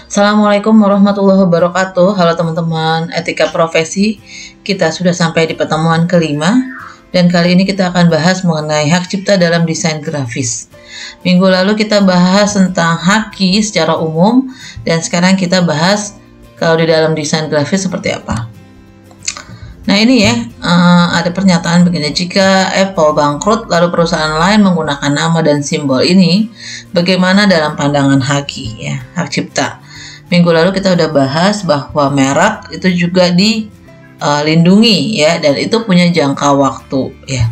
Assalamualaikum warahmatullahi wabarakatuh. Halo teman-teman etika profesi. Kita sudah sampai di pertemuan kelima dan kali ini kita akan bahas mengenai hak cipta dalam desain grafis. Minggu lalu kita bahas tentang haki secara umum dan sekarang kita bahas kalau di dalam desain grafis seperti apa. Nah ini ya, ada pernyataan begini, jika Apple bangkrut lalu perusahaan lain menggunakan nama dan simbol ini, bagaimana dalam pandangan haki ya, hak cipta. Minggu lalu kita udah bahas bahwa merek itu juga dilindungi ya, dan itu punya jangka waktu ya.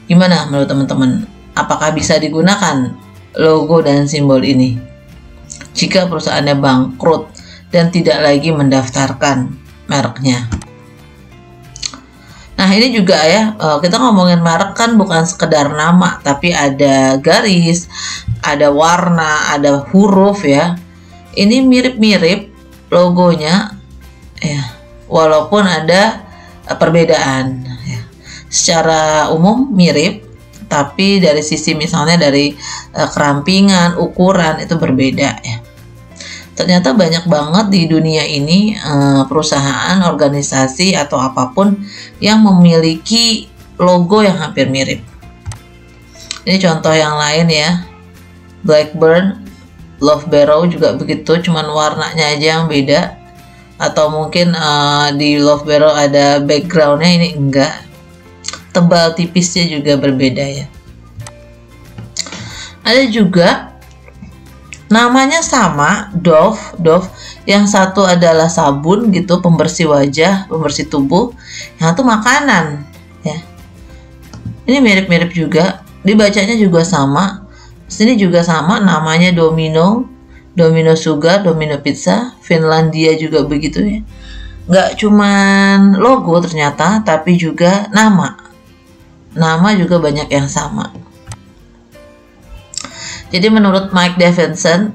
Gimana menurut teman-teman? Apakah bisa digunakan logo dan simbol ini jika perusahaannya bangkrut dan tidak lagi mendaftarkan mereknya? Nah ini juga ya, kita ngomongin merek kan bukan sekedar nama, tapi ada garis, ada warna, ada huruf ya. Ini mirip-mirip logonya ya, walaupun ada perbedaan ya. Secara umum mirip, tapi dari sisi misalnya dari kerampingan, ukuran itu berbeda ya. Ternyata banyak banget di dunia ini perusahaan, organisasi atau apapun yang memiliki logo yang hampir mirip. Ini contoh yang lain ya, Blackburn, Loughborough juga begitu, cuman warnanya aja yang beda. Atau mungkin di Loughborough ada backgroundnya, ini enggak. Tebal tipisnya juga berbeda ya. Ada juga namanya sama, Dove, yang satu adalah sabun gitu, pembersih wajah, pembersih tubuh, yang satu makanan ya. Ini mirip-mirip juga, dibacanya juga sama. Sini juga sama, namanya Domino Sugar, Domino Pizza, Finlandia juga begitu ya. Nggak cuman logo ternyata, tapi juga nama juga banyak yang sama. Jadi menurut Mike Davidson,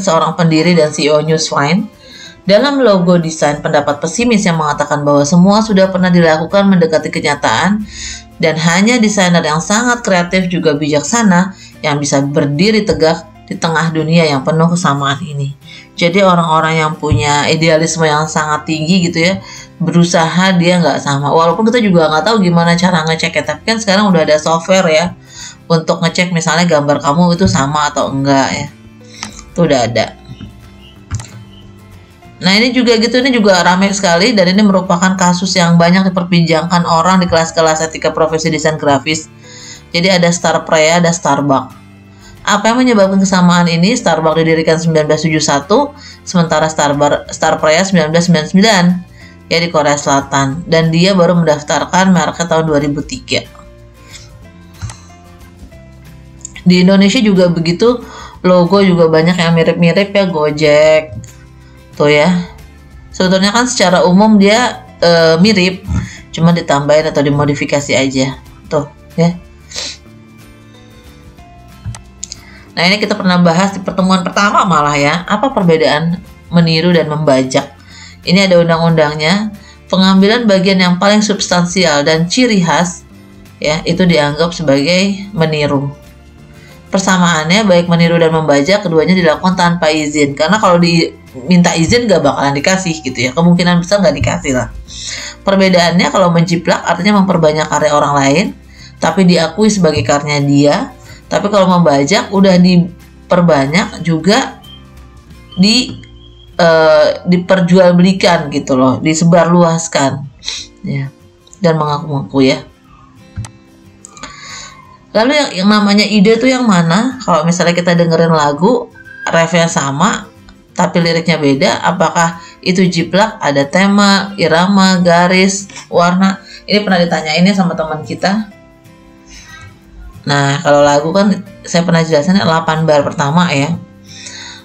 seorang pendiri dan CEO Newsline, dalam logo desain pendapat pesimis yang mengatakan bahwa semua sudah pernah dilakukan mendekati kenyataan dan hanya desainer yang sangat kreatif juga bijaksana yang bisa berdiri tegak di tengah dunia yang penuh kesamaan ini. Jadi orang-orang yang punya idealisme yang sangat tinggi gitu ya, berusaha dia nggak sama. Walaupun kita juga nggak tahu gimana cara ngeceknya, tapi kan sekarang udah ada software ya untuk ngecek misalnya gambar kamu itu sama atau enggak ya. Itu udah ada. Nah ini juga gitu, ini juga ramai sekali dan ini merupakan kasus yang banyak diperbincangkan orang di kelas-kelas etika profesi desain grafis. Jadi ada Starprea, ada Starbucks. Apa yang menyebabkan kesamaan ini? Starbucks didirikan 1971, sementara Starprea 1999 ya di Korea Selatan, dan dia baru mendaftarkan mereknya tahun 2003. Di Indonesia juga begitu, logo juga banyak yang mirip-mirip ya, Gojek tuh ya. Sebetulnya kan secara umum dia mirip, cuma ditambahin atau dimodifikasi aja tuh ya. Nah ini kita pernah bahas di pertemuan pertama malah ya, apa perbedaan meniru dan membajak. Ini ada undang-undangnya, pengambilan bagian yang paling substansial dan ciri khas ya itu dianggap sebagai meniru. Persamaannya baik meniru dan membajak keduanya dilakukan tanpa izin, karena kalau diminta izin gak bakalan dikasih gitu ya, kemungkinan besar gak dikasih lah. Perbedaannya kalau menjiplak artinya memperbanyak karya orang lain tapi diakui sebagai karya dia, tapi kalau membajak udah diperbanyak juga diperjualbelikan gitu loh, disebarluaskan ya, dan mengaku-ngaku ya. Lalu yang namanya ide itu yang mana? Kalau misalnya kita dengerin lagu, refnya sama, tapi liriknya beda, apakah itu jiplak? Ada tema, irama, garis, warna. Ini pernah ditanyainnya sama teman kita. Nah, kalau lagu kan saya pernah jelasin 8 bar pertama ya.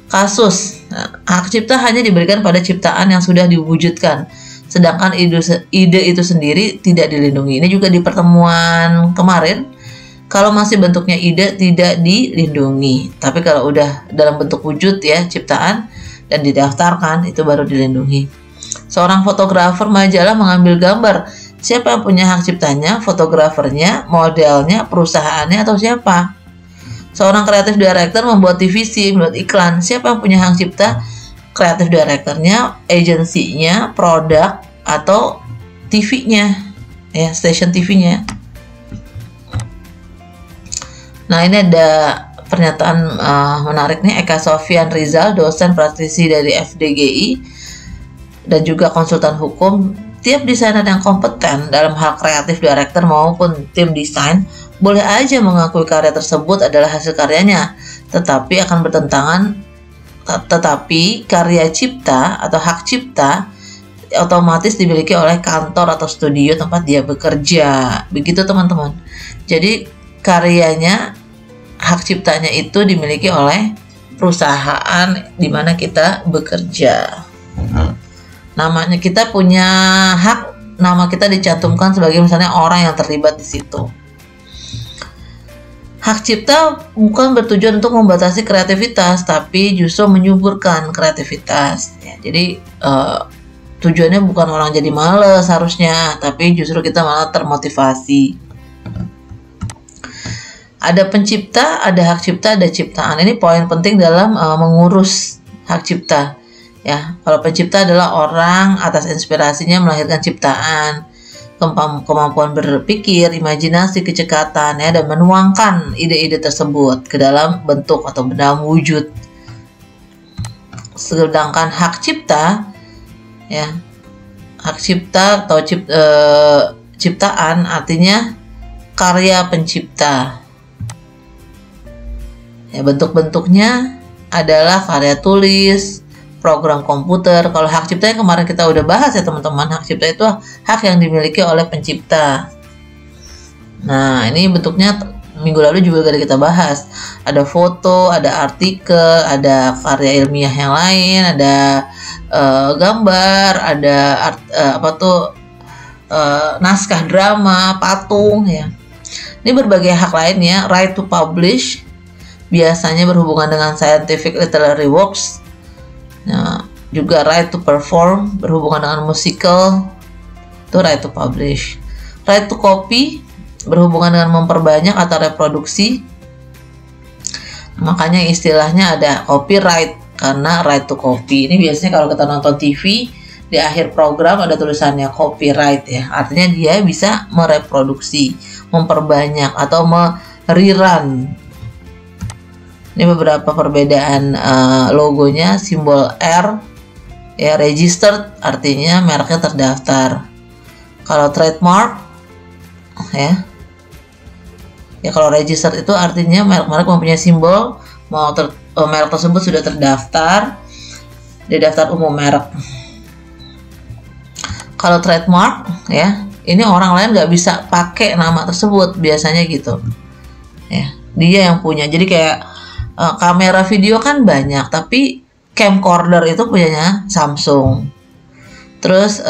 Kasus, hak cipta hanya diberikan pada ciptaan yang sudah diwujudkan, sedangkan ide itu sendiri tidak dilindungi. Ini juga di pertemuan kemarin. Kalau masih bentuknya ide tidak dilindungi, tapi kalau udah dalam bentuk wujud ya ciptaan dan didaftarkan itu baru dilindungi. Seorang fotografer majalah mengambil gambar, siapa yang punya hak ciptanya? Fotografernya, modelnya, perusahaannya, atau siapa? Seorang kreatif director membuat TVC, membuat iklan, siapa yang punya hak cipta? kreatif directornya, agensinya, produk, atau TV-nya, ya, station TV-nya. Nah, ini ada pernyataan menarik nih, Eka Sofyan Rizal, dosen praktisi dari FDGI dan juga konsultan hukum. Tiap desainer yang kompeten dalam hal kreatif director maupun tim desain boleh aja mengakui karya tersebut adalah hasil karyanya, tetapi karya cipta atau hak cipta otomatis dimiliki oleh kantor atau studio tempat dia bekerja. Begitu teman-teman. Jadi karyanya, hak ciptanya itu dimiliki oleh perusahaan di mana kita bekerja. Namanya, kita punya hak, nama kita dicantumkan sebagai misalnya orang yang terlibat di situ. Hak cipta bukan bertujuan untuk membatasi kreativitas, tapi justru menyuburkan kreativitas. Ya, jadi tujuannya bukan orang jadi males harusnya, tapi justru kita malah termotivasi. Ada pencipta, ada hak cipta, ada ciptaan. Ini poin penting dalam mengurus hak cipta. Ya, kalau pencipta adalah orang atas inspirasinya melahirkan ciptaan, kemampuan berpikir, imajinasi, kecekatan, ya, dan menuangkan ide-ide tersebut ke dalam bentuk atau dalam wujud. Sedangkan hak cipta, ya, hak cipta atau ciptaan artinya karya pencipta. Ya, bentuk-bentuknya adalah karya tulis, program komputer. Kalau hak cipta yang kemarin kita udah bahas ya teman-teman, hak cipta itu hak yang dimiliki oleh pencipta. Nah, ini bentuknya minggu lalu juga kita bahas. Ada foto, ada artikel, ada karya ilmiah yang lain, ada gambar, ada naskah drama, patung, ya. Ini berbagai hak lainnya. Right to publish biasanya berhubungan dengan scientific literary works. Nah, juga right to perform berhubungan dengan musical, itu right to publish. Right to copy berhubungan dengan memperbanyak atau reproduksi. Makanya istilahnya ada copyright karena right to copy. Ini biasanya kalau kita nonton TV di akhir program ada tulisannya copyright, ya. Artinya dia bisa mereproduksi, memperbanyak atau mererun. Ini beberapa perbedaan logonya, simbol R, ya, registered artinya mereknya terdaftar. Kalau trademark, ya kalau registered itu artinya merek mempunyai simbol, merek tersebut sudah terdaftar di daftar umum merek. Kalau trademark, ya, ini orang lain nggak bisa pakai nama tersebut, biasanya gitu, ya, dia yang punya. Jadi kayak kamera video kan banyak, tapi camcorder itu punyanya Samsung. Terus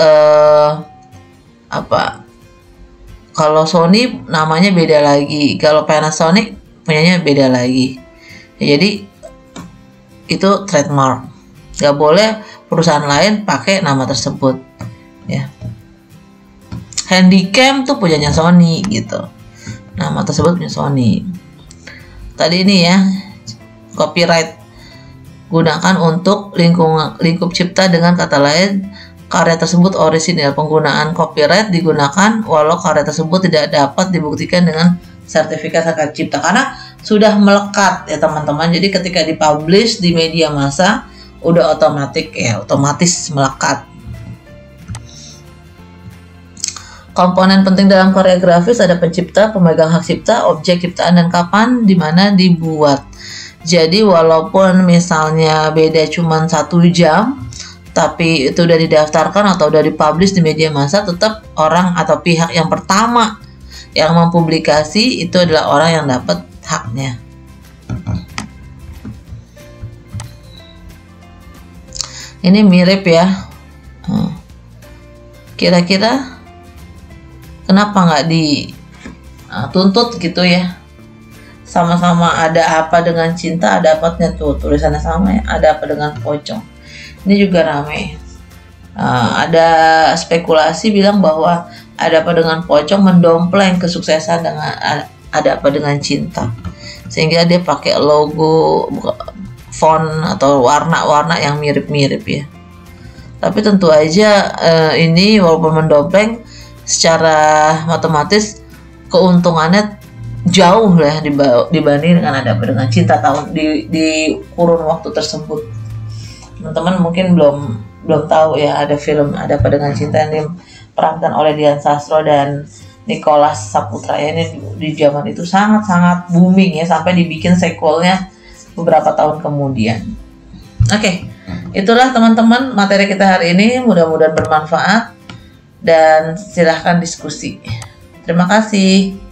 kalau Sony namanya beda lagi, kalau Panasonic punyanya beda lagi. Ya, jadi itu trademark, nggak boleh perusahaan lain pakai nama tersebut, ya. Handycam tuh punyanya Sony gitu, nama tersebut punya Sony. Tadi ini ya, copyright gunakan untuk lingkup cipta, dengan kata lain karya tersebut orisinil. Penggunaan copyright digunakan walau karya tersebut tidak dapat dibuktikan dengan sertifikat hak cipta karena sudah melekat, ya teman-teman. Jadi ketika dipublish di media massa udah otomatis melekat. Komponen penting dalam karya grafis ada pencipta, pemegang hak cipta, objek ciptaan, dan kapan dimana dibuat. Jadi walaupun misalnya beda cuma 1 jam, tapi itu udah didaftarkan atau udah dipublish di media massa, tetap orang atau pihak yang pertama yang mempublikasi itu adalah orang yang dapat haknya. Ini mirip ya. Kira-kira kenapa nggak dituntut gitu ya? Sama-sama ada apa dengan cinta, ada apanya tuh tulisannya sama ya, ada apa dengan pocong. Ini juga ramai. Ada spekulasi bilang bahwa ada apa dengan pocong mendompleng kesuksesan dengan ada apa dengan cinta, sehingga dia pakai logo font atau warna-warna yang mirip-mirip ya. Tapi tentu aja ini walaupun mendompleng, secara matematis keuntungannya jauh lah dibanding dengan Ada Apa Dengan Cinta di kurun waktu tersebut. Teman-teman mungkin belum tahu ya, ada film Ada Apa Dengan Cinta yang diperankan oleh Dian Sastro dan Nicholas Saputra. Ini di zaman itu sangat-sangat booming ya, sampai dibikin sequelnya beberapa tahun kemudian. Oke, itulah teman-teman materi kita hari ini, mudah-mudahan bermanfaat dan silahkan diskusi. Terima kasih.